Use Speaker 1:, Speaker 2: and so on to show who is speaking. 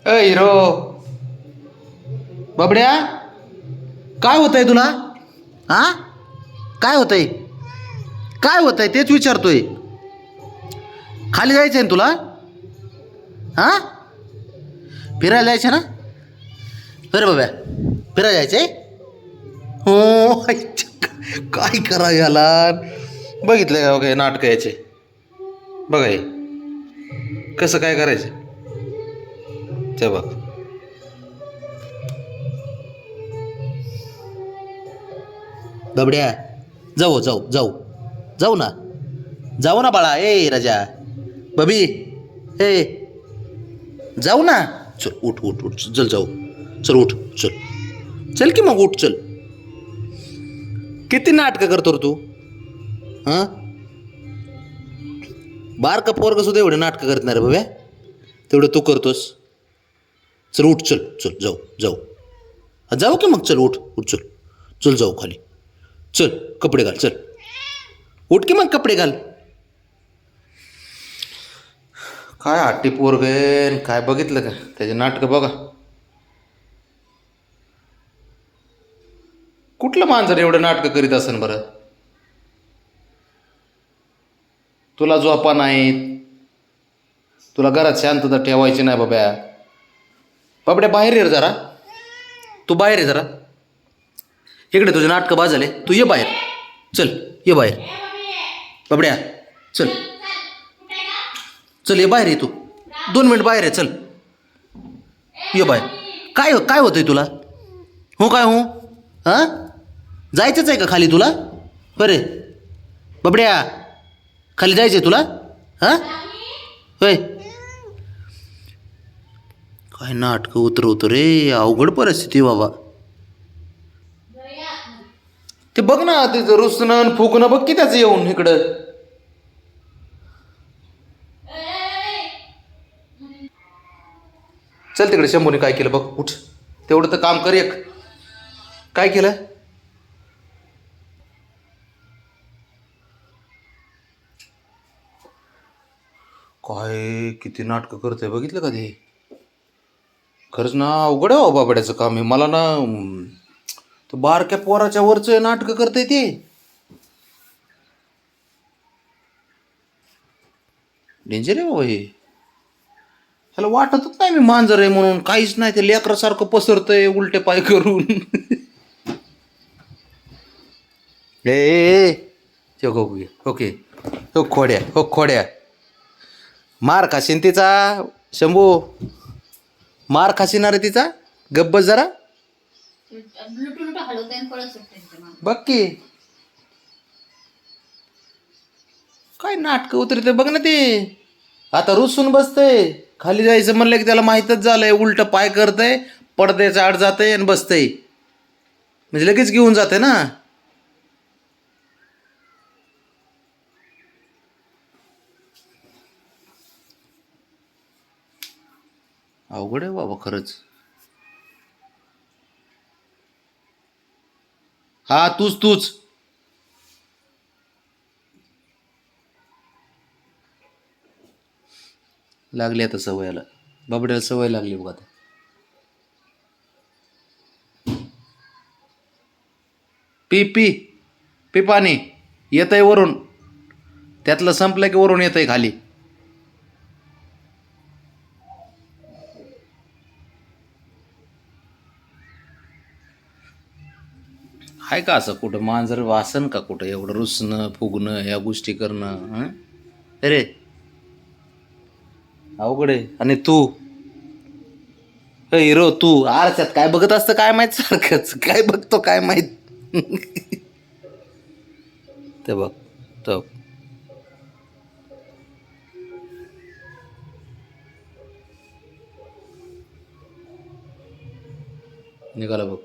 Speaker 1: Hero बाबड्या, काय होतंय तुला? हा, काय होतंय? काय होतंय तेच विचारतोय. खाली जायचंय ना तुला? हा, फिरायला जायचं ना? फिर बाब्या, फिरायला जायचंय. हो काय करा याला. बघितलं का काय नाटक याचे? बघा हे कसं काय करायचं ते बघ. बाबड्या, जाऊ जाऊ जाऊ जाऊ ना, जाऊ ना बाळा. ए राजा, बबी, ए जाऊ ना. चल उठ उठ उठ, चल जाऊ. चल उठ, चल चल की मग उठ, चल. किती नाटकं करतो रे तू? हां, बारका पोरगं सुद्धा एवढे नाटकं करत नाही रे बाब्या, तेवढं तू करतोस. चल उठ, चल चल जाऊ जाऊ. जाऊ की मग, चल उठ उठ, चल चल जाऊ खाली. चल कपडे घाल, चल उठ की मग कपडे घाल. काय हट्टी पोरग आहे, काय बघितलं का त्याचे नाटक? बघा, कुठलं मांजर एवढं नाटकं करीत असेल बरं? तुला झोपा नाहीत, तुला घरात शांतता ठेवायची नाही बाब्या. बाबड्या बाहेर ये रे जरा, तू बाहेर ये जरा. इकडे तुझे नाटकं बाजले, तू ये बाहेर. चल ये बाहेर बाबड्या, चल चल ये बाहेर. ये तू 2 मिनिट बाहेर आहे, चल ये बाहेर. काय काय होतंय तुला? हो काय हो? हां, जायचंच आहे का खाली तुला? बरे बाबड्या, खाली जायचंय तुला? हां होय. काय नाटकं उतरवतो रे, अवघड परिस्थिती बाबा. ते बघ ना, तिचं रुसणं फुकणं बघ की त्याचं येऊन इकडं. चल तिकडे, शंभूने काय केलं बघ, उठ. तेवढं तर काम कर एक. काय केलं? काय किती नाटकं करतंय बघितलं का ते? खरंच ना, अवघड आहे बाबड्याचं काम हे. मला ना तो बारक्या पोराच्या वरचं नाटकं करतंय ते. डेंजर आहे बाबा हे. ह्याला वाटतच नाही मी मांजर आहे म्हणून, काहीच नाही. ते लेकरासारखं पसरतंय उलटे पाय करून. ए ओके ओके, हो खोड्या, हो खोड्या. मार खाशीन तिचा शंभू, मार खाशीन रे तिचा. गब्बस जरा. बघ की काय नाटक उतरते बघ ना ते. आता रुसून बसतंय, खाली जायचं म्हणलं की त्याला माहीतच झालंय, उलट पाय करतंय, पडद्याच्या आड जातंय आणि बसतंय. म्हणजे लगेच घेऊन जाते ना. अवघड आहे बाबा खरंच. हा तूच तूच. लागली आता सवयाला, बाबड्याला सवय लागली बघ आता. पी पी पी पाणी येतंय वरून, त्यातलं संपलं की वरून येतंय खाली. आहे का असं कुठं मांजर वासन का कुठं एवढं रुसणं फुगणं या गोष्टी करणं? हं अरे अवघड आहे. आणि तू हिरो, तू आरशात काय बघत असतं काय माहित, सारखंच काय बघतो काय माहित. ते बघ तो निघाला बघ.